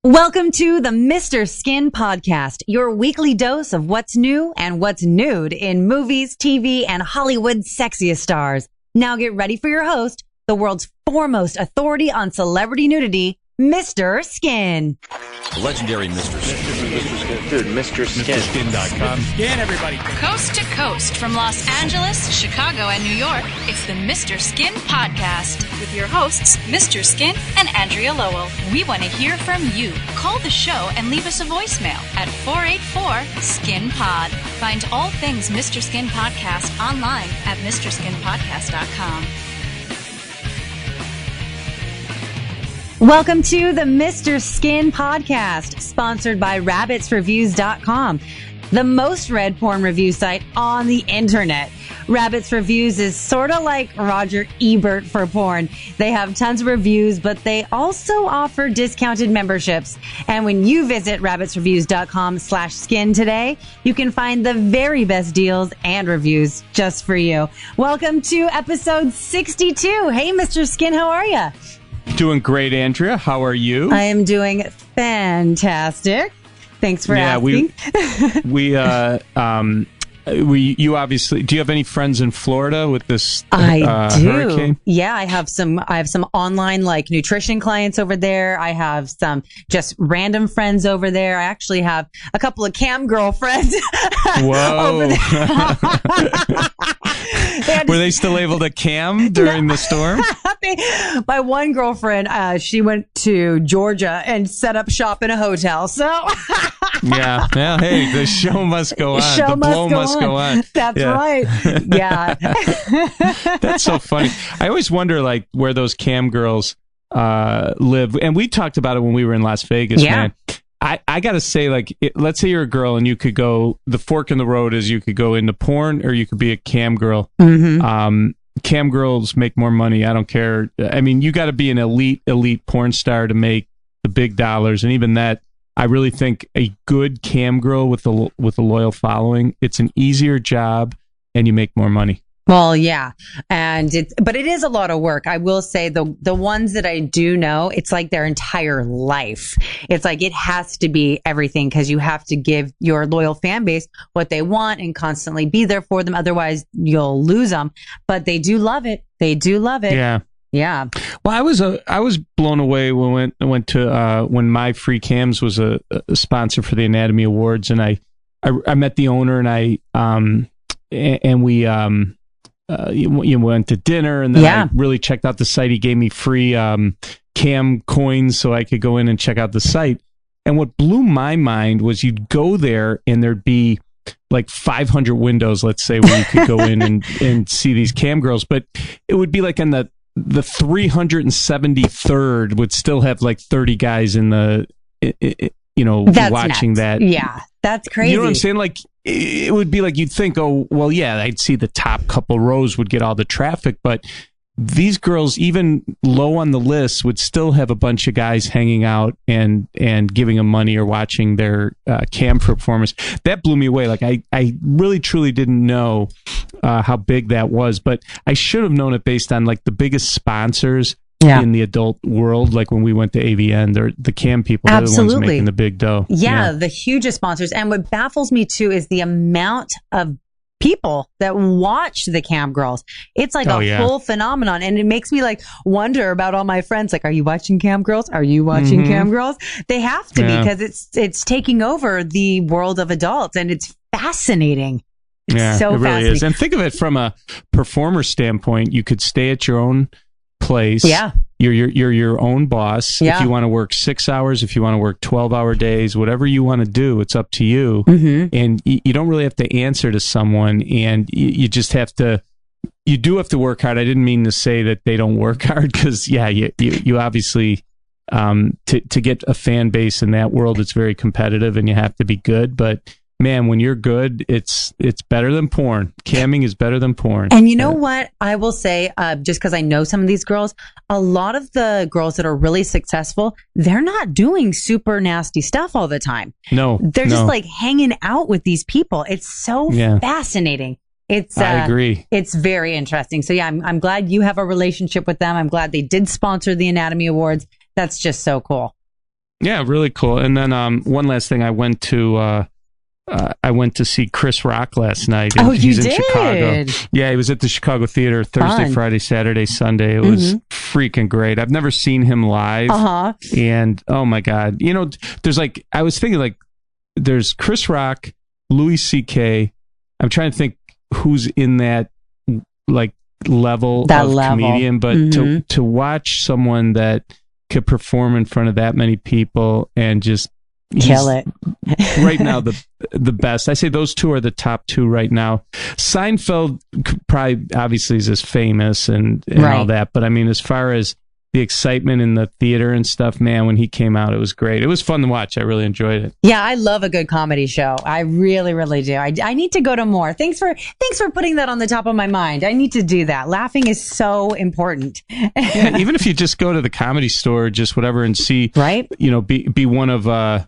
Welcome to the Mr. Skin Podcast, your weekly dose of what's new and what's nude in movies, TV, and Hollywood's sexiest stars. Now get ready for your host, the world's foremost authority on celebrity nudity, Mr. Skin. The legendary Mr. Skin. Dude, Mr. Skin. MrSkin.com. Skin, everybody. Coast to coast from Los Angeles, Chicago, and New York, it's the Mr. Skin Podcast with your hosts, Mr. Skin and Andrea Lowell. We want to hear from you. Call the show and leave us a voicemail at 484-SKIN-POD. Find all things Mr. Skin Podcast online at MrSkinPodcast.com. Welcome to the Mr. Skin Podcast, sponsored by RabbitsReviews.com, the most read porn review site on the internet. Rabbits Reviews is sort of like Roger Ebert for porn. They have tons of reviews, but they also offer discounted memberships. And when you visit rabbitsreviews.com/skin today, you can find the very best deals and reviews just for you. Welcome to episode 62. Hey, Mr. Skin, how are you? Doing great, Andrea. How are you? I am doing fantastic. Thanks for asking. You obviously, do you have any friends in Florida with this I do. hurricane? Yeah, I have some online like nutrition clients over there. I have some just random friends over there. I actually have a couple of cam girl friends. Whoa. Over there. Were they still able to cam during the storm? My one girlfriend, she went to Georgia and set up shop in a hotel. So Yeah. Well, hey, the show must go on. The blow must go on. That's right. Yeah. That's so funny. I always wonder, like, where those cam girls live. And we talked about it when we were in Las Vegas, man. I got to say, like, let's say you're a girl and you could go, the fork in the road is you could go into porn or you could be a cam girl. Mm-hmm. Cam girls make more money. I don't care. I mean, you got to be an elite porn star to make the big dollars. And even that, I really think a good cam girl with a loyal following, it's an easier job and you make more money. Well, yeah. But it is a lot of work. I will say the ones that I do know, it's like their entire life. It's like it has to be everything because you have to give your loyal fan base what they want and constantly be there for them. Otherwise, you'll lose them. But they do love it. They do love it. Yeah. Yeah. Well, I was blown away when I went to when My Free Cams was a sponsor for the Anatomy Awards, and I met the owner, and we you went to dinner, and then I really checked out the site. He gave me free cam coins so I could go in and check out the site. And what blew my mind was you'd go there and there'd be like 500 windows, let's say, where you could go in and see these cam girls, but it would be like in the 373rd would still have like 30 guys in the, that's watching nuts. that. Yeah, that's crazy. You know what I'm saying? Like, it would be like, you'd think, oh, well, yeah, I'd see the top couple rows would get all the traffic, but these girls, even low on the list, would still have a bunch of guys hanging out and giving them money or watching their cam performance. That blew me away. Like, I really, truly didn't know how big that was, but I should have known it based on like the biggest sponsors in the adult world, like when we went to AVN, they're the cam people. They're the ones making the big dough. Yeah, the hugest sponsors. And what baffles me too is the amount of people that watch the cam girls. It's like a whole phenomenon, and it makes me like wonder about all my friends. Like, are you watching cam girls? Are you watching cam girls? They have to be, because it's taking over the world of adults, and it's fascinating. Yeah, so it really is. And think of it from a performer standpoint. You could stay at your own place. Yeah. You're your own boss. Yeah. If you want to work 6 hours, if you want to work 12-hour days, whatever you want to do, it's up to you. Mm-hmm. And you don't really have to answer to someone, and you just have to, you do have to work hard. I didn't mean to say that they don't work hard, because you obviously, to get a fan base in that world, it's very competitive and you have to be good. But man, when you're good, it's better than porn. Camming is better than porn. And you know what? I will say, just because I know some of these girls, a lot of the girls that are really successful, they're not doing super nasty stuff all the time. No. They're just like hanging out with these people. It's so fascinating. I agree. It's very interesting. So yeah, I'm glad you have a relationship with them. I'm glad they did sponsor the Anatomy Awards. That's just so cool. Yeah, really cool. And then one last thing, I went to see Chris Rock last night. Oh, He's you in did? Chicago. Yeah, he was at the Chicago Theater Thursday, Fun. Friday, Saturday, Sunday. It was freaking great. I've never seen him live. And oh my God, there's I was thinking there's Chris Rock, Louis C.K. I'm trying to think who's in that level of comedian, but to watch someone that could perform in front of that many people and just kill it right now, the best. I say those two are the top two right now. Seinfeld probably obviously is as famous and all that, but I mean, as far as the excitement in the theater and stuff, man, when he came out, it was great. It was fun to watch. I really enjoyed it. Yeah, I love a good comedy show. I really, really do. I need to go to more. Thanks for putting that on the top of my mind. I need to do that. Laughing is so important. Yeah, even if you just go to the Comedy Store, just whatever, and see, be one of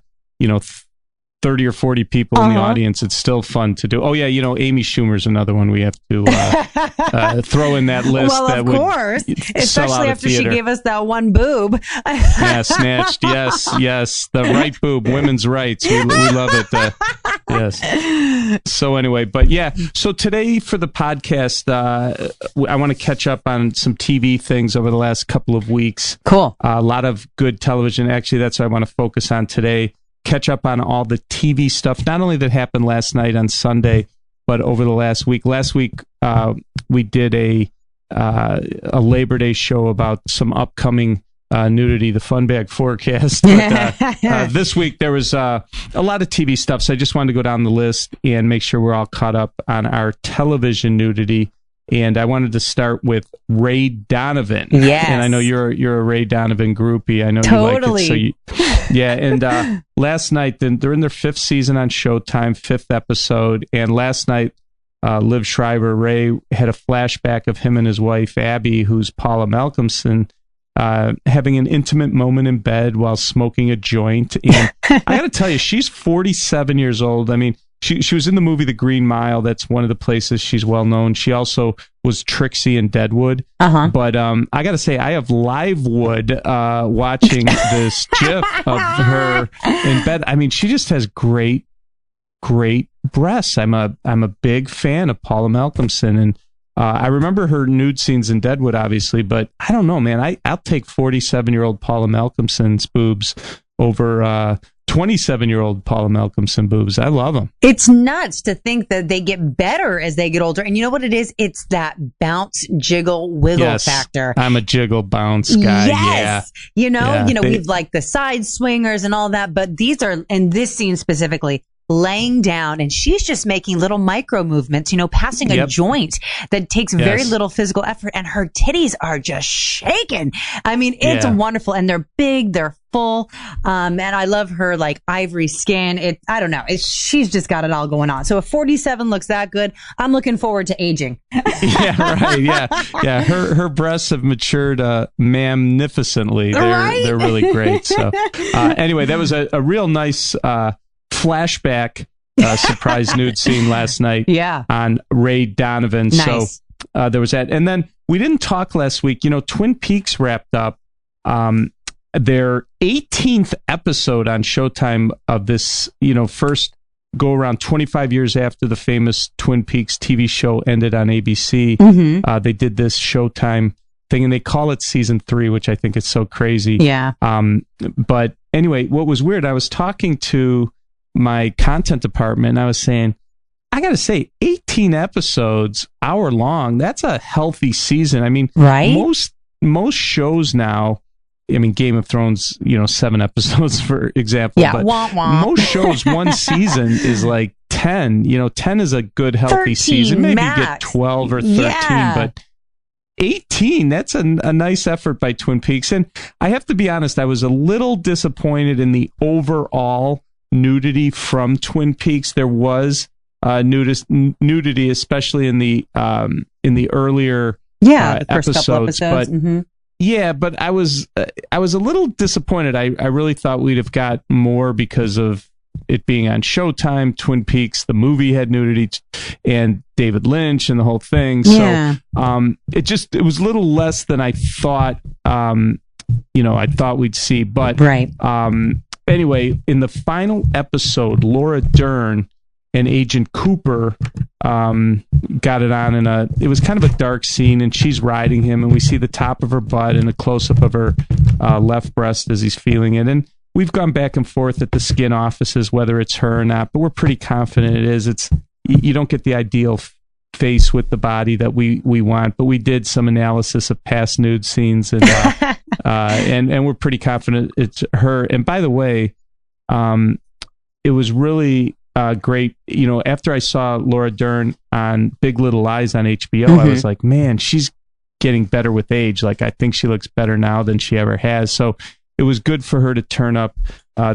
30 or 40 people in the audience, it's still fun to do. Oh yeah, Amy Schumer's another one we have to throw in that list. Well, of course, especially after she gave us that one boob. Yeah, snatched. Yes, the right boob, women's rights. We love it. Yes. So anyway, but yeah. So today for the podcast, I want to catch up on some TV things over the last couple of weeks. Cool. A lot of good television. Actually, that's what I want to focus on today. Catch up on all the TV stuff, not only that happened last night on Sunday, but over the last week. Last week, we did a Labor Day show about some upcoming nudity, the Fun Bag Forecast. But this week, there was a lot of TV stuff, so I just wanted to go down the list and make sure we're all caught up on our television nudity. And I wanted to start with Ray Donovan. Yes. And I know you're a Ray Donovan groupie. I know totally. You like it. So yeah, and last night, they're in their 5th season on Showtime, 5th episode. And last night, Liv Schreiber, Ray, had a flashback of him and his wife, Abby, who's Paula Malcolmson, having an intimate moment in bed while smoking a joint. And I got to tell you, she's 47 years old. I mean, she was in the movie The Green Mile. That's one of the places she's well known. She also was Trixie in Deadwood. But I got to say, I have Livewood watching this GIF of her in bed. I mean, she just has great breasts. I'm a big fan of Paula Malcolmson, and I remember her nude scenes in Deadwood, obviously. But I don't know, man. I'll take 47-year-old Paula Malcolmson's boobs over 27-year-old Paula Malcolmson boobs. I love them. It's nuts to think that they get better as they get older. And you know what it is? It's that bounce, jiggle, wiggle factor. I'm a jiggle bounce guy. Yes. Yeah. We've like the side swingers and all that, but these are, in this scene specifically, laying down, and she's just making little micro movements, passing a joint that takes very little physical effort, and her titties are just shaking. I mean, it's wonderful, and they're big, they're full, and I love her like ivory skin. I don't know, she's just got it all going on. So if 47 looks that good, I'm looking forward to aging. Yeah, right. Yeah. Her breasts have matured magnificently. They're really great. So anyway, that was a real nice flashback surprise nude scene last night on Ray Donovan. Nice. So there was that. And then we didn't talk last week. Twin Peaks wrapped up their 18th episode on Showtime of this, first go around 25 years after the famous Twin Peaks TV show ended on ABC. They did this Showtime thing, and they call it season 3, which I think is so crazy. Yeah. But anyway, what was weird, I was talking to my content department, and I was saying, I gotta say, 18 episodes, hour long, that's a healthy season. I mean, most shows now, I mean, Game of Thrones, 7 episodes, for example. Yeah, but wah. most shows, one season is like 10. 10 is a good, healthy season. Maybe max. You get 12 or 13, but 18, that's a nice effort by Twin Peaks. And I have to be honest, I was a little disappointed in the overall nudity from Twin Peaks. There was nudity, especially in the earlier the first couple episodes. But but I was a little disappointed. I really thought we'd have got more because of it being on Showtime. Twin Peaks, the movie, had nudity, and David Lynch and the whole thing. So it was a little less than I thought I thought we'd see. But right. Anyway, in the final episode, Laura Dern and Agent Cooper got it on it was kind of a dark scene, and she's riding him, and we see the top of her butt and a close-up of her left breast as he's feeling it. And we've gone back and forth at the skin offices whether it's her or not, but we're pretty confident it is. You don't get the ideal face with the body that we want, but we did some analysis of past nude scenes, and and we're pretty confident it's her. And by the way, it was really great. After I saw Laura Dern on Big Little Lies on HBO, I was like, man, she's getting better with age. Like, I think she looks better now than she ever has. So it was good for her to turn up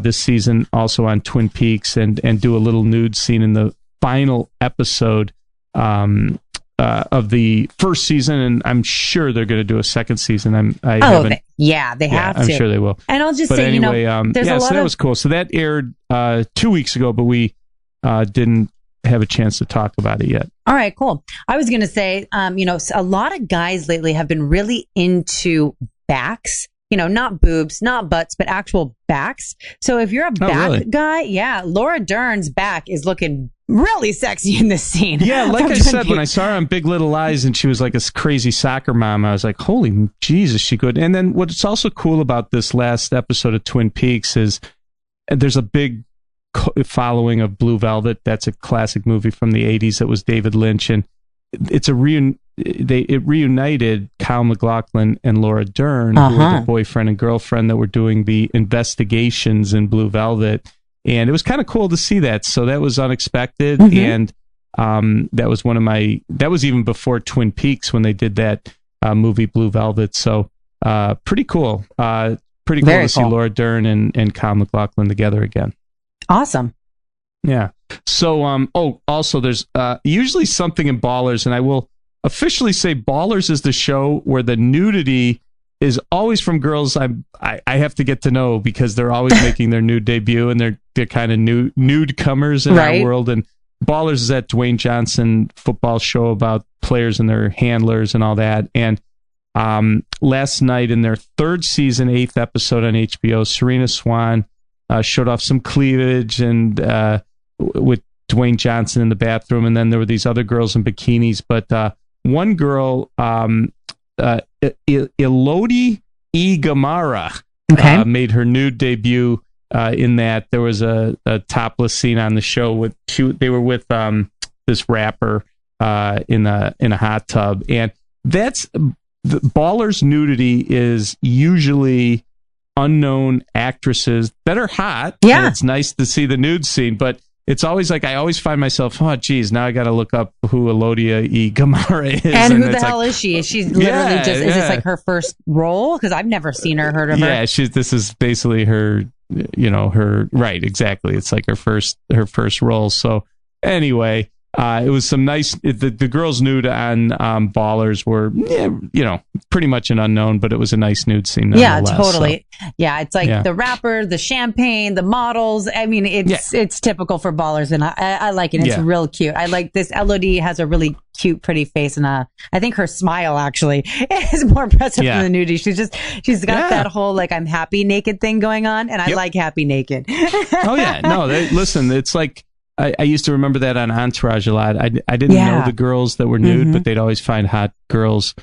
this season also on Twin Peaks and do a little nude scene in the final episode of the first season, and I'm sure they're going to do a second season. They have to. I'm sure they will. And I'll just say, anyway, there's a lot that was cool. So that aired 2 weeks ago, but we didn't have a chance to talk about it yet. All right, cool. I was going to say, a lot of guys lately have been really into backs. Not boobs, not butts, but actual backs. So if you're a back guy, Laura Dern's back is looking really sexy in this scene. Yeah, like I said, when I saw her on Big Little Lies and she was like a crazy soccer mom, I was like, holy Jesus, she good. And then what's also cool about this last episode of Twin Peaks is there's a big following of Blue Velvet. That's a classic movie from the 80s that was David Lynch, and it's it reunited Kyle MacLachlan and Laura Dern, who were the boyfriend and girlfriend that were doing the investigations in Blue Velvet. And it was kind of cool to see that. So that was unexpected. And that was that was even before Twin Peaks when they did that movie Blue Velvet. So pretty cool. Pretty cool to see Laura Dern and Kyle MacLachlan together again. Awesome. Yeah. So, also there's usually something in Ballers, and I will officially say Ballers is the show where the nudity is always from girls I have to get to know, because they're always making their nude debut, and they're kind of nude comers in our world. And Ballers is that Dwayne Johnson football show about players and their handlers and all that. And last night in their third season, 8th episode on HBO, Serena Swan showed off some cleavage and with Dwayne Johnson in the bathroom, and then there were these other girls in bikinis. But one girl, Elodie E. Gamara, made her nude debut in that. There was a topless scene on the show. They were with this rapper in a hot tub, and that's the Ballers nudity is usually unknown actresses that are hot. Yeah, and it's nice to see the nude scene, but it's always like I always find myself, oh geez, now I got to look up who Elodia E. Gamara is. And who the hell is she? Is she literally is this like her first role? Because I've never seen her, heard of her. Yeah, this is basically her, her, right, exactly. It's like her first role. So anyway, it was some nice, the girls nude on Ballers were, pretty much an unknown, but it was a nice nude scene. Yeah, totally. So. Yeah, it's like the rapper, the champagne, the models. I mean, it's typical for Ballers, and I like it. It's real cute. I like this. Elodie has a really cute, pretty face, and I think her smile actually is more impressive than the nudity. She's got that whole like I'm happy naked thing going on, and I like happy naked. Oh yeah, no, listen, it's like. I used to remember that on Entourage a lot. I didn't know the girls that were nude, but they'd always find hot girls.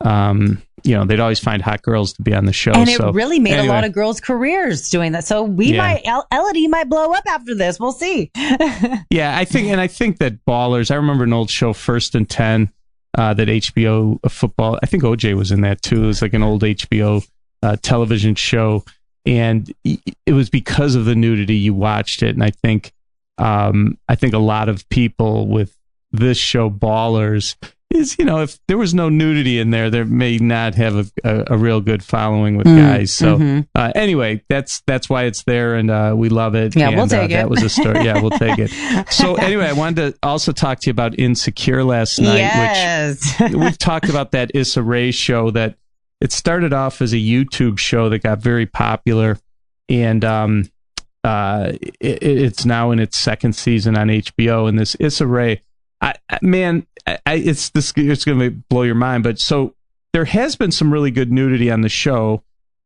They'd always find hot girls to be on the show. And it really made a lot of girls' careers doing that. So Elodie might blow up after this. We'll see. Yeah, I think that Ballers. I remember an old show, First and 10, that HBO football. I think OJ was in that too. It was like an old HBO television show, and it was because of the nudity you watched it. And I think a lot of people with this show Ballers is, if there was no nudity in there, there may not have a real good following with guys. So anyway, that's why it's there, and we love it. Yeah, and, we'll take it. That was a story. Yeah, we'll take it. So anyway, I wanted to also talk to you about Insecure last night, which we've talked about that Issa Rae show that it started off as a YouTube show that got very popular, and it's now in its second season on HBO, and this Issa Rae, it's going to blow your mind. But so there has been some really good nudity on the show,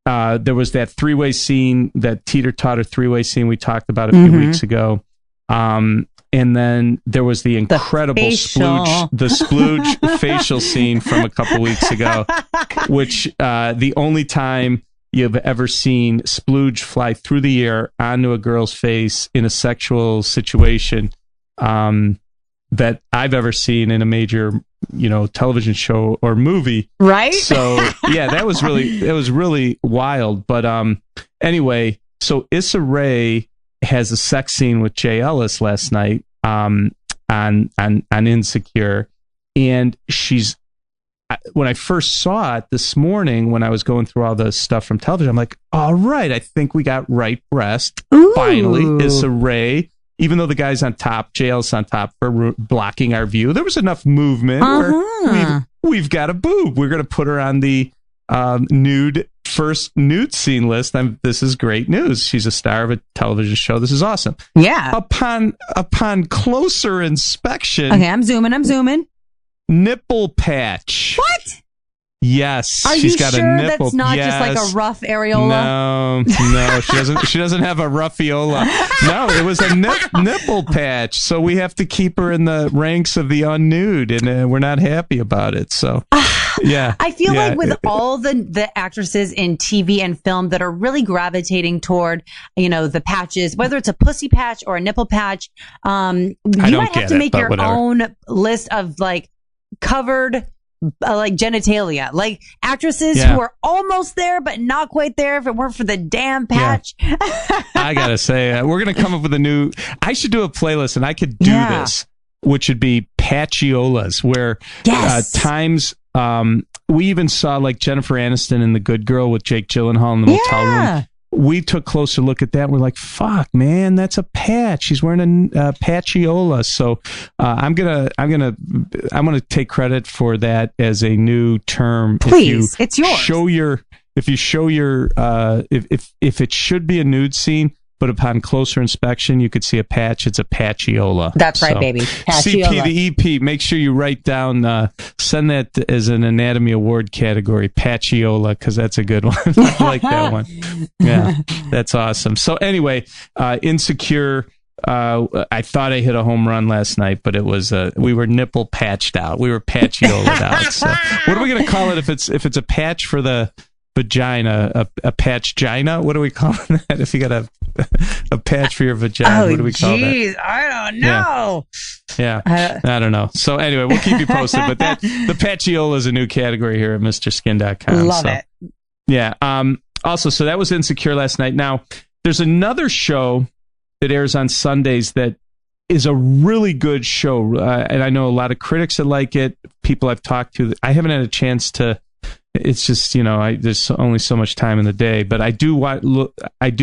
there was that three-way scene, that teeter-totter three-way scene we talked about a few weeks ago. And then there was the incredible splooge facial scene from a couple weeks ago, which the only time you've ever seen splooge fly through the air onto a girl's face in a sexual situation that I've ever seen in a major, television show or movie. Right. So yeah, that was really wild. But anyway, so Issa Rae has a sex scene with Jay Ellis last night on Insecure, and when I first saw it this morning, when I was going through all the stuff from television, I'm like, all right, I think we got right breast. Ooh. Finally, Issa Rae. Even though the guy's on top, Jay Ellis on top for blocking our view, there was enough movement where we've got a boob. We're going to put her on the first nude scene list. This is great news. She's a star of a television show. This is awesome. Yeah. Upon closer inspection. Okay, I'm zooming. Nipple patch. What? Yes. Are she's you got sure a nipple. that's not just like a rough areola? No, she doesn't have a rougheola. No, it was a nipple patch. So we have to keep her in the ranks of the unnude, and we're not happy about it. So yeah. I feel like with all the actresses in TV and film that are really gravitating toward, the patches, whether it's a pussy patch or a nipple patch, you might have to make your own list of like covered like genitalia, like actresses who are almost there but not quite there if it weren't for the damn patch. Yeah. I gotta say, we're gonna come up with I should do a playlist, and I could do this, which would be patchiolas, where times we even saw like Jennifer Aniston in The Good Girl with Jake Gyllenhaal in the motel room. We took a closer look at that. And we're like, fuck, man, that's a patch. She's wearing a patchiola. So I'm gonna take credit for that as a new term. Please, it's yours. If it should be a nude scene, but upon closer inspection, you could see a patch. It's a patchiola. That's right, baby. Patchiola. CP, the EP, make sure you write down, send that as an Anatomy Award category, patchiola, because that's a good one. I like that one. Yeah, that's awesome. So anyway, Insecure, I thought I hit a home run last night, but it was, we were nipple patched out. We were patchiola'd out. So what are we going to call it if it's a patch for the vagina, a patch-gina? What do we call that? If you got a patch for your vagina, what do we call that? I don't know. Yeah. I don't know. So anyway, we'll keep you posted. But the patchiola is a new category here at MrSkin.com. Love it. Yeah. Also, so that was Insecure last night. Now, there's another show that airs on Sundays that is a really good show. And I know a lot of critics that like it. People I've talked to. I haven't had a chance to. It's just, there's only so much time in the day, but I do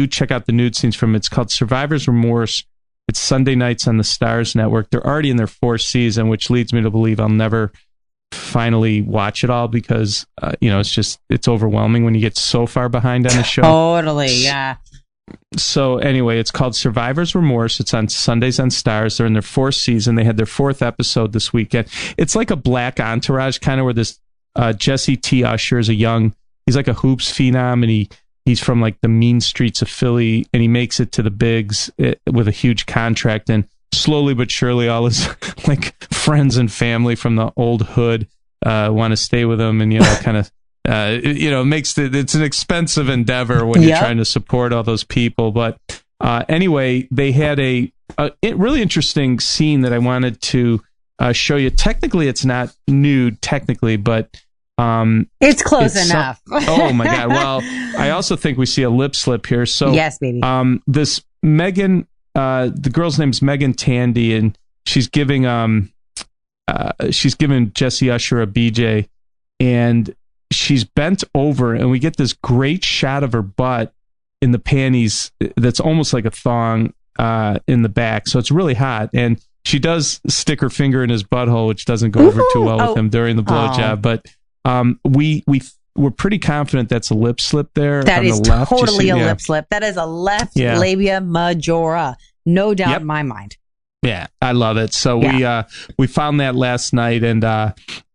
check out the nude scenes from it. It's called Survivor's Remorse. It's Sunday nights on the Stars Network. They're already in their 4th season, which leads me to believe I'll never finally watch it all because, it's overwhelming when you get so far behind on a show. Totally, yeah. So anyway, it's called Survivor's Remorse. It's on Sundays on Stars. They're in their 4th season. They had their 4th episode this weekend. It's like a Black Entourage, kind of where this Jesse T. Usher is he's like a hoops phenom, and he's from like the mean streets of Philly, and he makes it to the bigs with a huge contract, and slowly but surely all his like friends and family from the old hood want to stay with him, and kind of it's an expensive endeavor when you're trying to support all those people. But anyway, they had a really interesting scene that I wanted to show you. Technically, it's not nude, but it's close enough. Oh my God. Well, I also think we see a lip slip here. So yes, baby. This Megan, the girl's name's Megan Tandy, and she's giving Jesse Usher a BJ, and she's bent over, and we get this great shot of her butt in the panties that's almost like a thong in the back. So it's really hot, and she does stick her finger in his butthole, which doesn't go over too well with him during the blowjob. But we're pretty confident that's a lip slip there. That is left. totally a lip slip. That is a left labia majora, no doubt in my mind. Yeah, I love it. So we found that last night, and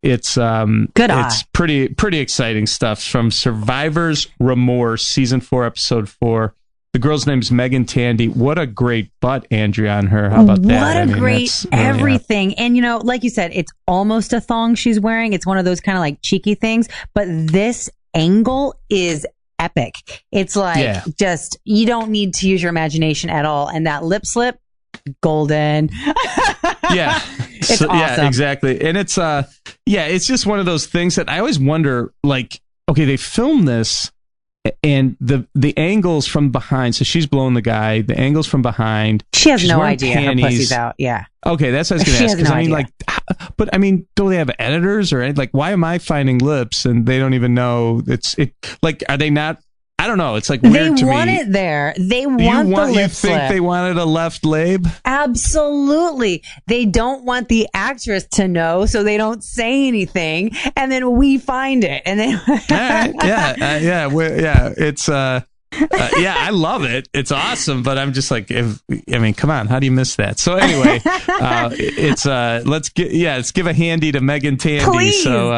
it's pretty exciting stuff from Survivor's Remorse, season 4, episode 4. The girl's name's Megan Tandy. What a great butt, Andrea, on her. How about that? What a great everything. And, you know, like you said, it's almost a thong she's wearing. It's one of those kind of like cheeky things. But this angle is epic. It's like just, you don't need to use your imagination at all. And that lip slip, golden. It's awesome. Yeah, exactly. And it's, it's just one of those things that I always wonder, like, okay, they filmed this. And the angles from behind, so she's blowing the guy. The angles from behind. She has no idea panties. Her pussy's out. Yeah. Okay, that's what I was going to ask. Because I mean, like, but I mean, do they have editors or anything? Like, why am I finding lips and they don't even know it? Like, are they not? I don't know. It's like weird to me. They want it there. They want the lip You think slip. they wanted a left lab? Absolutely. They don't want the actress to know, so they don't say anything, and then we find it. And then, It's I love it. It's awesome, but I'm just like, come on, how do you miss that? So anyway, let's give a handy to Megan Tandy. Please. So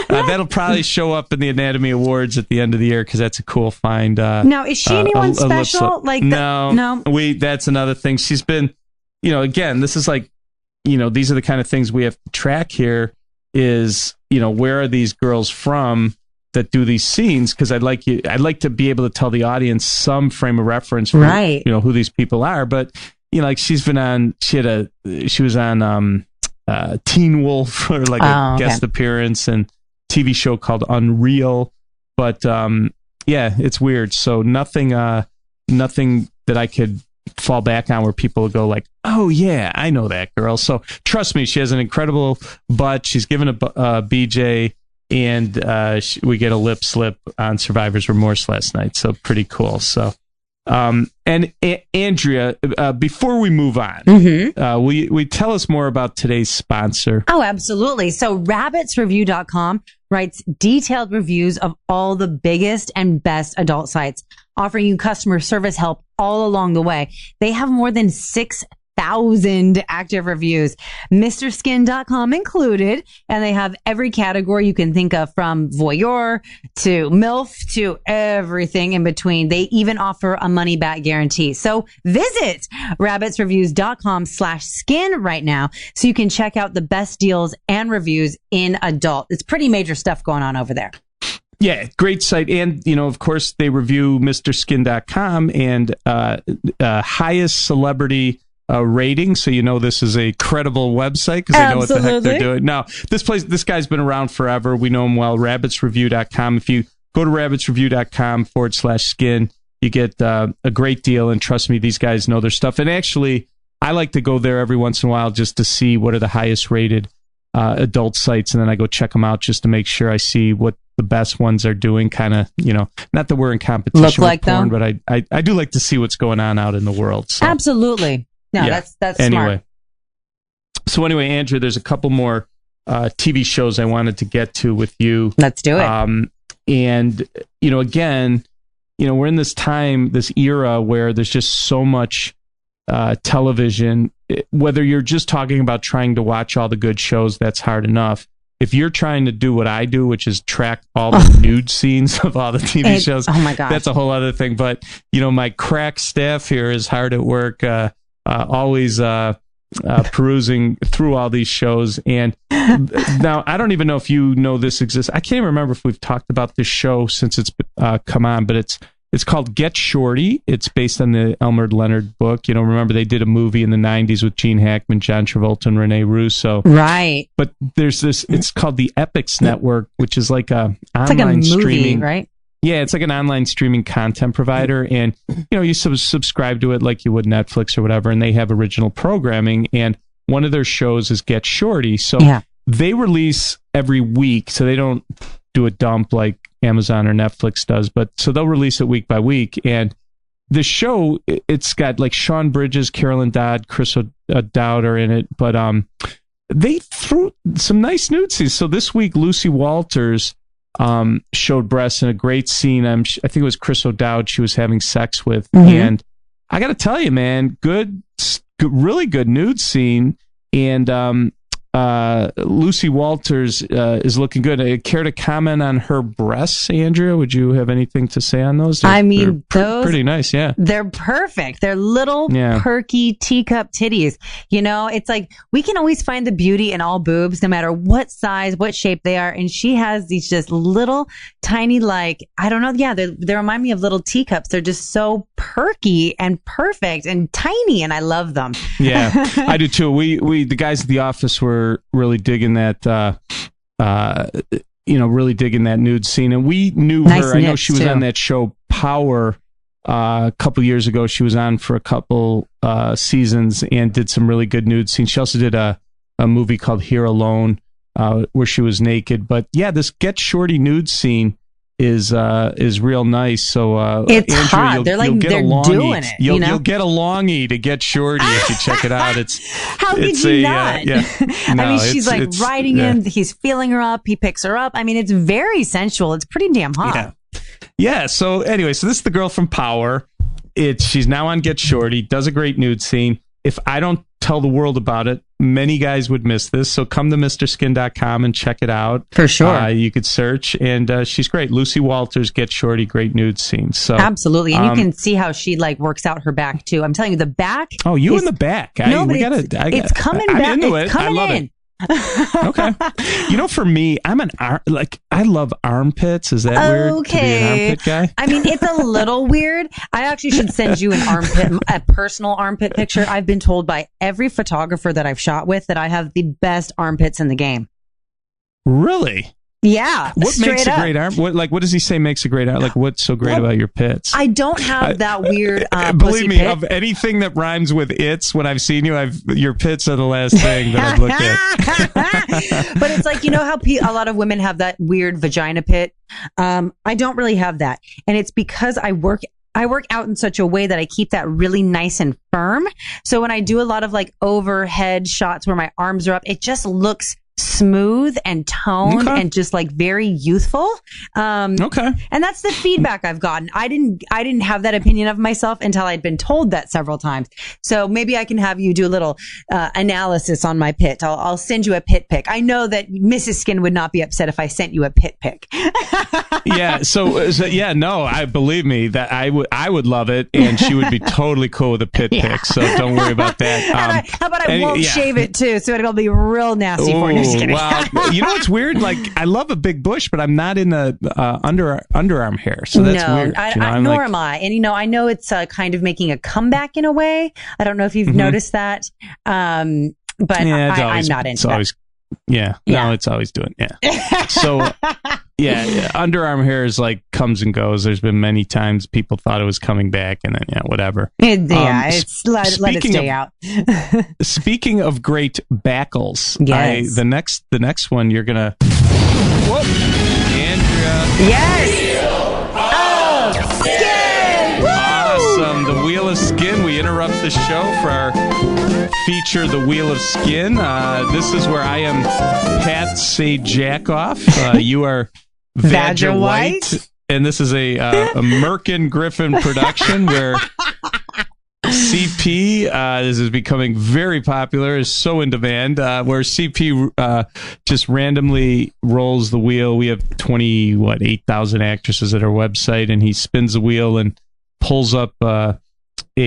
that'll probably show up in the Anatomy Awards at the end of the year because that's a cool find. Now, is she anyone special? No. That's another thing. She's been, again, this is like, these are the kind of things we have to track here. Is where are these girls from that do these scenes? Because I'd like to be able to tell the audience some frame of reference for who these people are. But like she was on Teen Wolf for like a guest appearance and TV show called Unreal. But it's weird. So nothing that I could fall back on where people will go like, oh yeah, I know that girl. So trust me, she has an incredible butt. She's given a BJ. And we get a lip slip on Survivor's Remorse last night. So pretty cool. So, and Andrea, before we move on, will you tell us more about today's sponsor? Oh, absolutely. So rabbitsreview.com writes detailed reviews of all the biggest and best adult sites, offering you customer service help all along the way. They have more than 6,000 active reviews, MrSkin.com included, and they have every category you can think of, from voyeur to MILF to everything in between. They even offer a money back guarantee. So visit rabbitsreviews.com/skin right now so you can check out the best deals and reviews in adult. It's pretty major stuff going on over there. Yeah, great site. And, of course, they review MrSkin.com and highest celebrity rating, so this is a credible website because they know what the heck they're doing. Now, this guy's been around forever. We know him well. Rabbitsreview.com. If you go to rabbitsreview.com/skin, you get a great deal. And trust me, these guys know their stuff. And actually, I like to go there every once in a while just to see what are the highest rated adult sites, and then I go check them out just to make sure I see what the best ones are doing. Kind of, not that we're in competition with porn, but I do like to see what's going on out in the world. So. Absolutely. No, that's smart. So anyway, Andrew, there's a couple more TV shows I wanted to get to with you. Let's do it. And again, we're in this era where there's just so much television. Whether you're just talking about trying to watch all the good shows, that's hard enough. If you're trying to do what I do, which is track all the nude scenes of all the TV shows, oh my gosh, that's a whole other thing. But my crack staff here is hard at work. Always perusing through all these shows. And now, I don't even know if you know this exists. I can't even remember if we've talked about this show since it's come on, but it's called Get Shorty. It's based on the Elmer Leonard book. Remember they did a movie in the 90s with Gene Hackman, John Travolta, and Rene Russo. Right. But there's this, it's called the Epix Network, which is like a online like a movie, streaming, right? Yeah, it's like an online streaming content provider, and you subscribe to it like you would Netflix or whatever, and they have original programming, and one of their shows is Get Shorty. So they release every week, so they don't do a dump like Amazon or Netflix does, but so they'll release it week by week. And the show, it's got like Sean Bridges, Carolyn Dodd, Chris O'Dowd are in it, but they threw some nice nude scenes. So this week, Lucy Walters showed breasts in a great scene. I think it was Chris O'Dowd she was having sex with. And I got to tell you, man, really good nude scene. And Lucy Walters is looking good. Care to comment on her breasts, Andrea? Would you have anything to say on those? Those pretty nice, yeah. They're perfect. They're little, perky teacup titties. You know, it's like we can always find the beauty in all boobs, no matter what size, what shape they are. And she has these just little, tiny, like, I don't know. Yeah, they remind me of little teacups. They're just so perky and perfect and tiny, and I love them. Yeah, I do too. We the guys at the office were really digging that, really digging that nude scene. And we knew her. I know she was on that show Power a couple years ago. She was on for a couple seasons and did some really good nude scenes. She also did a movie called Here Alone where she was naked. But yeah, this Get Shorty nude scene is real nice. So it's Andrea, hot. They're doing it. You'll get a longie to Get Shorty if you check it out. It's how could you not? No, I mean, she's like riding him. He's feeling her up. He picks her up. I mean, it's very sensual. It's pretty damn hot. Yeah. So anyway, so this is the girl from Power. She's now on Get Shorty. Does a great nude scene. If I don't tell the world about it, many guys would miss this. So come to MrSkin.com and check it out. For sure. You could search, and she's great. Lucy Walters, Get Shorty, great nude scenes. So absolutely. And you can see how she like works out her back too. I'm telling you, the back. Oh, you in the back. It's coming back. I'm into it's it. coming I love in. it. Okay. For me, I'm I love armpits. Is that weird to be an armpit guy? I mean, it's a little weird. I actually should send you a personal armpit picture. I've been told by every photographer that I've shot with that I have the best armpits in the game. Really? Yeah. What makes a great arm? What does he say makes a great arm? Like, what's so great about your pits? I don't have that weird. Believe me, pit. of anything that rhymes with "it's," when I've seen you, your pits are the last thing that I've looked at. But it's like, you know how a lot of women have that weird vagina pit. I don't really have that, and it's because I work out in such a way that I keep that really nice and firm. So when I do a lot of like overhead shots where my arms are up, it just looks smooth and toned and just like very youthful. And that's the feedback I've gotten. I didn't have that opinion of myself until I'd been told that several times. So maybe I can have you do a little analysis on my pit. I'll send you a pit pic. I know that Mrs. Skin would not be upset if I sent you a pit pic. Yeah. I believe me that I would love it, and she would be totally cool with a pit pic. So don't worry about that. How about I won't shave it too, so it'll be real nasty for you. Well, you know what's weird? Like, I love a big bush, but I'm not in the underarm hair, so that's weird. Nor am I. And I know it's kind of making a comeback in a way. I don't know if you've noticed that, but I'm not into that. No, it's always doing. Yeah. So, underarm hair is like comes and goes. There's been many times people thought it was coming back, and then let it stay out. Speaking of great backles, yes. The next one you're gonna. Whoa, Andrea. Yes. Skin. Woo! Awesome. The Wheel of Skin. We interrupt the show for our feature, The Wheel of Skin. This is where I am Pat Say Jack Off. You are Vadra White. And this is a Merkin Griffin production where CP this is becoming very popular, is so in demand, where CP just randomly rolls the wheel. We have 8,000 actresses at our website, and he spins the wheel and pulls up a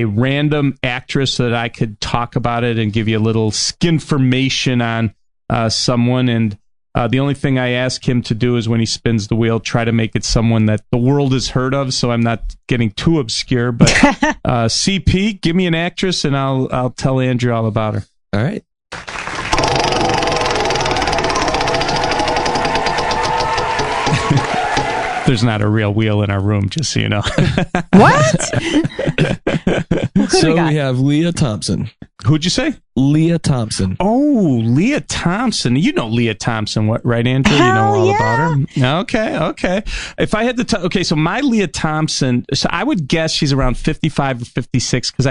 random actress that I could talk about it and give you a little skinformation on someone. And the only thing I ask him to do is when he spins the wheel, try to make it someone that the world has heard of, so I'm not getting too obscure. But CP, give me an actress, and I'll tell Andrew all about her. All right. There's not a real wheel in our room, just so you know. What? So we have Leah Thompson. Who'd you say? Leah Thompson. Oh, Leah Thompson. You know Leah Thompson, right, Andrew? You know all about her? Okay. If I had to so my Leah Thompson, so I would guess she's around 55 or 56, because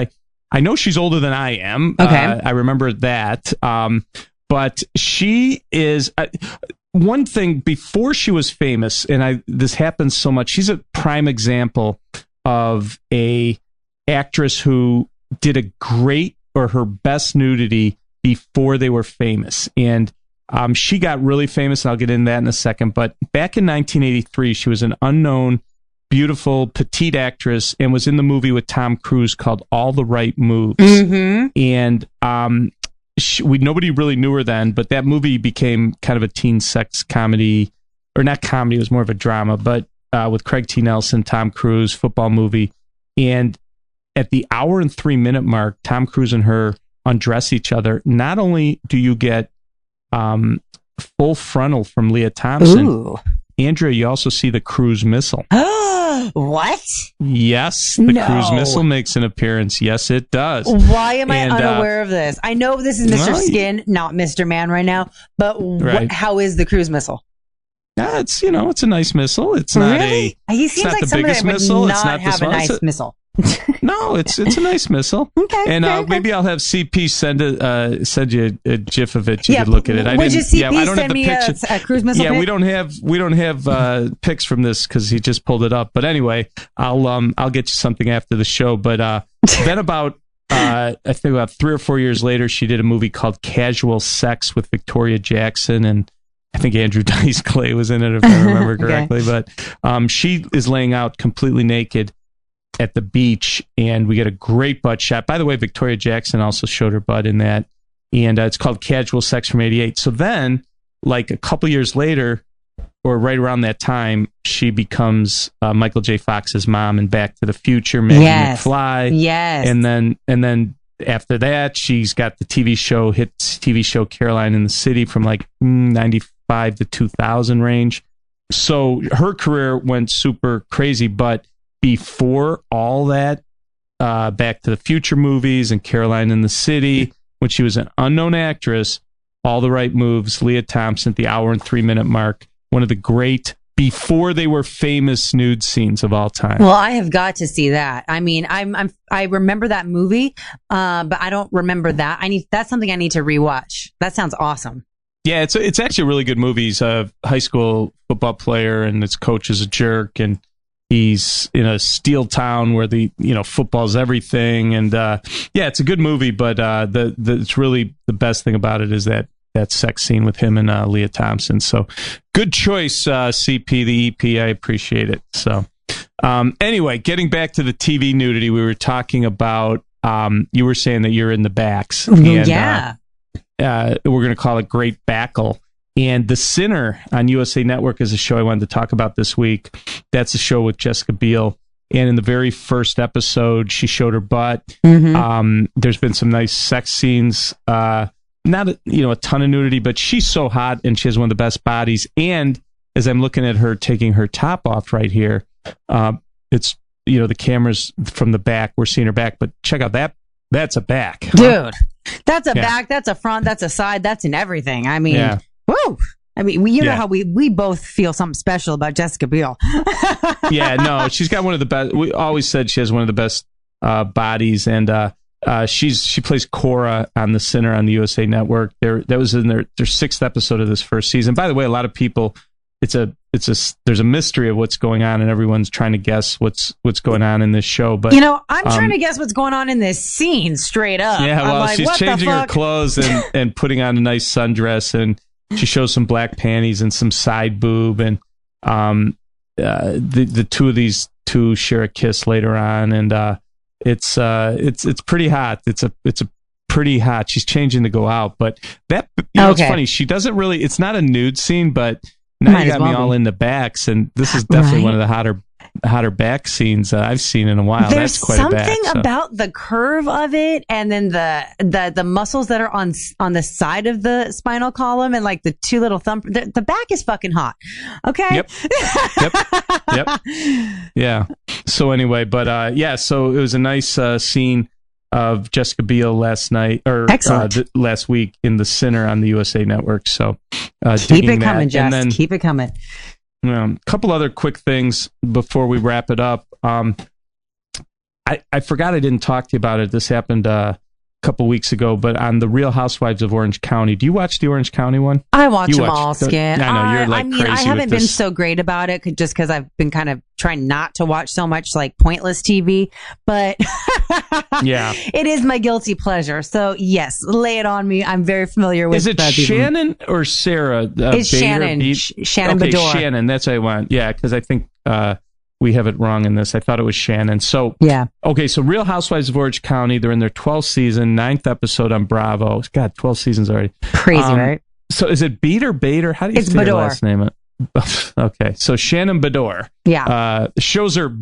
I know she's older than I am. Okay. I remember that. But she is... one thing, before she was famous, and this happens so much, she's a prime example of a actress who did her best nudity before they were famous. And she got really famous, and I'll get into that in a second. But back in 1983, she was an unknown, beautiful, petite actress and was in the movie with Tom Cruise called All the Right Moves. Mm-hmm. And nobody really knew her then, but that movie became kind of a teen sex comedy, or not comedy, it was more of a drama, but with Craig T. Nelson, Tom Cruise, football movie. And at the hour and 3-minute mark, Tom Cruise and her undress each other. Not only do you get full frontal from Leah Thompson, Ooh. Andrea, you also see the cruise missile. What? Yes, the cruise missile makes an appearance. Yes, it does. Why am I unaware of this? I know this is Mr. Skin, not Mr. Man right now, but how is the cruise missile? It's it's a nice missile. It's not he seems like the somebody biggest that would missile. not It's not have a nice missile. No, it's a nice missile. Okay. And okay. maybe I'll have CP send you a GIF of it. You could look at it. Would you CP I don't send have the me picture. a cruise missile? Yeah, pic? we don't have pics from this because he just pulled it up. But anyway, I'll get you something after the show. But then about I think about 3 or 4 years later, she did a movie called Casual Sex with Victoria Jackson, and I think Andrew Dice Clay was in it, if I remember correctly. But she is laying out completely naked at the beach, and we get a great butt shot. By the way, Victoria Jackson also showed her butt in that, and it's called Casual Sex from '88. So then, like a couple years later, or right around that time, she becomes Michael J. Fox's mom in Back to the Future, Maggie McFly. Yes. And then after that, she's got the hit TV show Caroline in the City from like 95 to 2000 range. So her career went super crazy, but before all that, Back to the Future movies and Caroline in the City, when she was an unknown actress, All the Right Moves, Leah Thompson, the hour and 3-minute mark, one of the great before they were famous nude scenes of all time. Well, I have got to see that. I mean, I remember that movie, but I don't remember that. That's something I need to rewatch. That sounds awesome. Yeah, it's actually a really good movie. He's a high school football player, and his coach is a jerk, and he's in a steel town where football's everything. And it's a good movie, but it's really the best thing about it is that sex scene with him and Leah Thompson. So good choice, CP, the EP. I appreciate it. So anyway, getting back to the TV nudity, we were talking about, you were saying that you're in the backs. And, we're going to call it Great Backle. And The Sinner on USA Network is a show I wanted to talk about this week. That's a show with Jessica Biel. And in the very first episode, she showed her butt. Mm-hmm. There's been some nice sex scenes. Not a ton of nudity, but she's so hot and she has one of the best bodies. And as I'm looking at her taking her top off right here, it's the camera's from the back. We're seeing her back, but check out that. That's a back, dude. That's a back. That's a front. That's a side. That's in everything. I mean, woo. I mean, you know how we both feel something special about Jessica Biel. Yeah, no, she's got one of the best. We always said she has one of the best bodies, and she plays Cora on The Sinner on the USA Network. That was in their 6th episode of this first season. By the way, a lot of people, there's a mystery of what's going on, and everyone's trying to guess what's going on in this show. But I'm trying to guess what's going on in this scene straight up. Yeah, well, she's changing her clothes and putting on a nice sundress, and she shows some black panties and some side boob, and the two of these two share a kiss later on, and it's pretty hot. It's a pretty hot. She's changing to go out, but that it's funny. She doesn't really. It's not a nude scene, but now you got me all in the backs, and this is definitely one of the hotter back scenes I've seen in a while. There's That's quite a back. There's something about the curve of it, and then the muscles that are on the side of the spinal column, and like the two little thumb. The back is fucking hot. Okay. Yep. Yeah. So anyway, but so it was a nice scene of Jessica Biel last night or last week in The Sinner on the USA Network. So keep it coming, Jess. Keep it coming. A couple other quick things before we wrap it up. I forgot I didn't talk to you about it. This happened couple weeks ago, but on the Real Housewives of Orange County. Do you watch the Orange County one? I watch them all, Skid. I know you're like crazy. I haven't been so great about it just because I've been kind of trying not to watch so much like pointless TV, but yeah, it is my guilty pleasure. So yes, lay it on me. I'm very familiar with. Is it Shannon or Sarah? It's Shannon. Shannon Bedore. Shannon. That's what I want. Yeah, because I think we have it wrong in this. I thought it was Shannon. So yeah. Okay, so Real Housewives of Orange County. They're in their 12th season, 9th episode on Bravo. God, 12 seasons already. Crazy, right? So is it Beat or Bader? How do you say her last name? Okay, so Shannon Bedore. Yeah. Shows her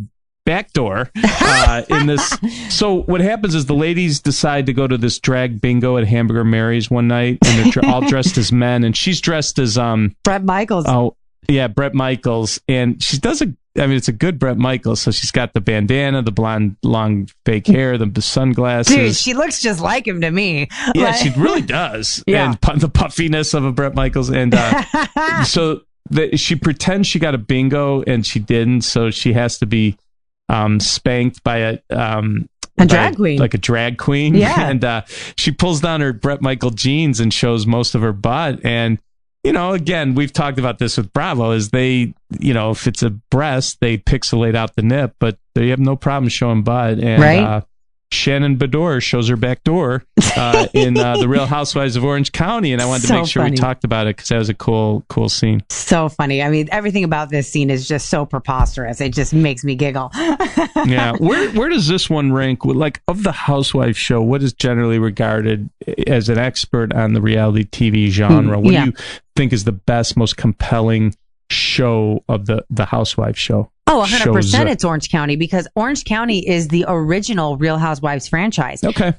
back door in this. So what happens is the ladies decide to go to this drag bingo at Hamburger Mary's one night, and they're all dressed as men, and she's dressed as Bret Michaels. Oh, yeah, Bret Michaels, and she does it's a good Bret Michaels. So she's got the bandana, the blonde, long fake hair, the sunglasses. Dude, she looks just like him to me. Yeah, she really does. Yeah. And the puffiness of a Bret Michaels. And so she pretends she got a bingo and she didn't. So she has to be spanked by a drag queen. Like a drag queen. Yeah. And she pulls down her Bret Michael jeans and shows most of her butt. And again, we've talked about this with Bravo, is they, if it's a breast, they pixelate out the nip, but they have no problem showing butt. And right? Shannon Bedore shows her back door in the Real Housewives of Orange County, and I wanted to make sure we talked about it because that was a cool scene. So funny. I mean, everything about this scene is just so preposterous. It just makes me giggle. Yeah. Where does this one rank? Like, of the Housewives show, what is generally regarded as an expert on the reality TV genre? What do you think is the best, most compelling show of the Housewives show? Oh, 100% it's Orange County, because Orange County is the original Real Housewives franchise. Okay.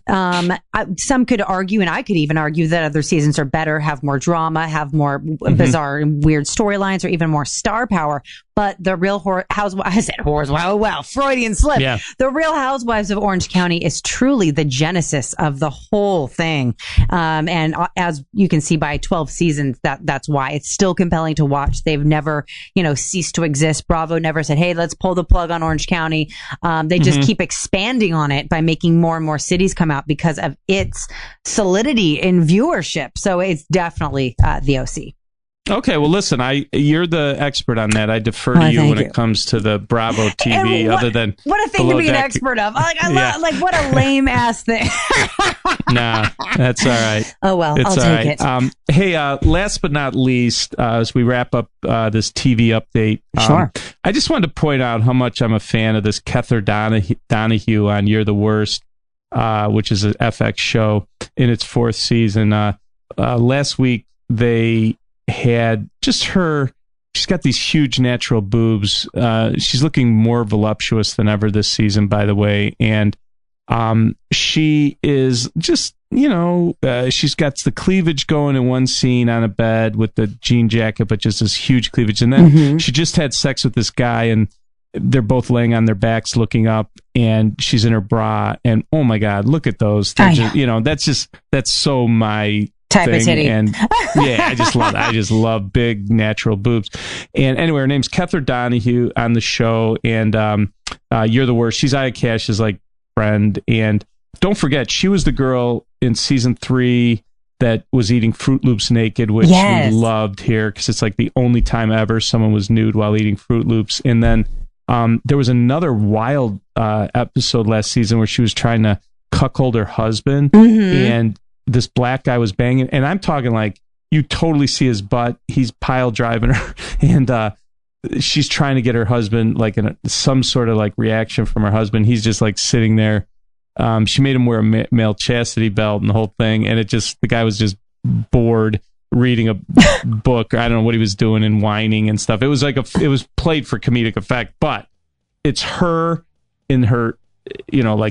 Some could argue, and I could even argue, that other seasons are better, have more drama, have more bizarre and weird storylines, or even more star power. But the Real Housewives, I said whores, wow, Freudian slip. Yeah. The Real Housewives of Orange County is truly the genesis of the whole thing. And as you can see by 12 seasons, that's why it's still compelling to watch. They've never, ceased to exist. Bravo never said, hey, let's pull the plug on Orange County. They just keep expanding on it by making more and more cities come out because of its solidity in viewership. So it's definitely the OC. Okay, well, listen, you're the expert on that. I defer to you when it comes to the Bravo TV. Other than what a thing to be an expert of. What a lame ass thing. Nah, that's all right. Oh well, I'll take it. Hey, last but not least, as we wrap up this TV update, sure. I just wanted to point out how much I'm a fan of this Kether Donahue on You're the Worst, which is an FX show in its 4th season. Last week they had just her. She's got these huge natural boobs. She's looking more voluptuous than ever this season, by the way. And she is just, she's got the cleavage going in one scene on a bed with the jean jacket, but just this huge cleavage. And then she just had sex with this guy, and they're both laying on their backs looking up, and she's in her bra. And oh my God, look at those. That's so my type of titty. And yeah, I just love big natural boobs. And anyway, her name's Kether Donahue on the show, and You're the Worst. She's Aya Cash's friend, and don't forget, she was the girl in season 3 that was eating Fruit Loops naked, which we loved here because it's the only time ever someone was nude while eating Fruit Loops. And then there was another wild episode last season where she was trying to cuckold her husband, and this black guy was banging, and I'm talking you totally see his butt. He's pile driving her, and she's trying to get her husband some sort of reaction from her husband. He's just sitting there. She made him wear a male chastity belt and the whole thing, and the guy was just bored reading a book. I don't know what he was doing, and whining and stuff. It was it was played for comedic effect, but it's her in her,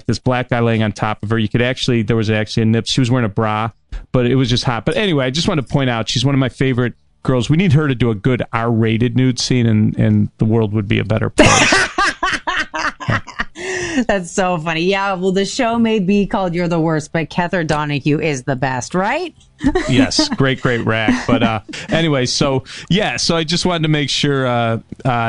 this black guy laying on top of her. There was actually a nip. She was wearing a bra, but it was just hot. But anyway, I just want to point out, she's one of my favorite girls. We need her to do a good R-rated nude scene, and the world would be a better place. That's so funny. Yeah, well, the show may be called You're the Worst, but Kether Donahue is the best, right? Yes, great rack. But anyway, so I just wanted to make sure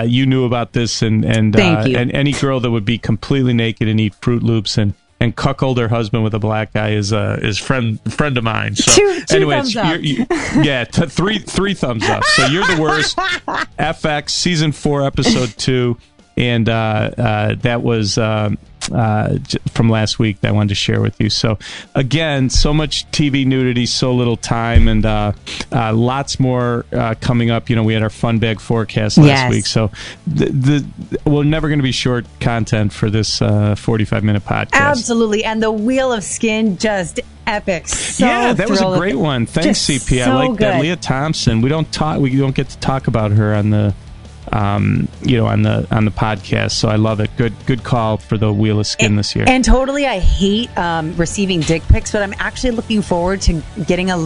you knew about this, and Thank you. and any girl that would be completely naked and eat Fruit Loops and and cuckold her husband with a black guy is friend of mine. So two anyway, thumbs up. three thumbs up. So you're the worst. FX season 4 episode 2, and that was from last week that I wanted to share with you. So again, so much TV nudity, so little time, and lots more coming up. We had our fun bag forecast last week, so we're never going to be short content for this 45-minute podcast. Absolutely, and the Wheel of Skin just epic. That was a great one. Thanks, CP. I like that. Leah Thompson. We don't get to talk about her on the on the podcast, so I love it. Good call for the Wheel of Skin this year. And totally, I hate receiving dick pics, but I'm actually looking forward to getting a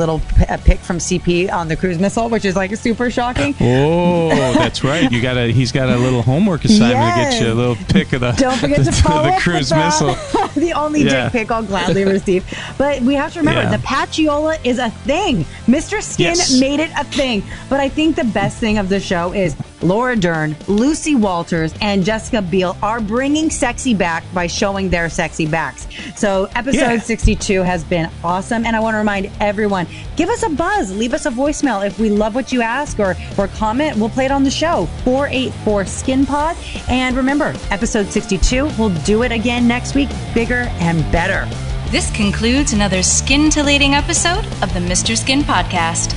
pic from CP on the cruise missile, which is like super shocking. Oh, that's right. He's got a little homework assignment to get you a little pic of the. Don't forget to follow the cruise missile. The only dick pic I'll gladly receive. But we have to remember the patchiola is a thing. Mr. Skin made it a thing. But I think the best thing of the show is Laura Dern, Lucy Walters, and Jessica Biel are bringing sexy back by showing their sexy backs. So episode 62 has been awesome, and I want to remind everyone, give us a buzz, leave us a voicemail. If we love what you ask or comment, we'll play it on the show, 484-SKIN-POD. And remember, episode 62, we'll do it again next week, bigger and better. This concludes another scintillating episode of the Mr. Skin Podcast.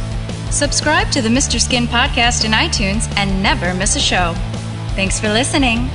Subscribe to the Mr. Skin Podcast in iTunes and never miss a show. Thanks for listening.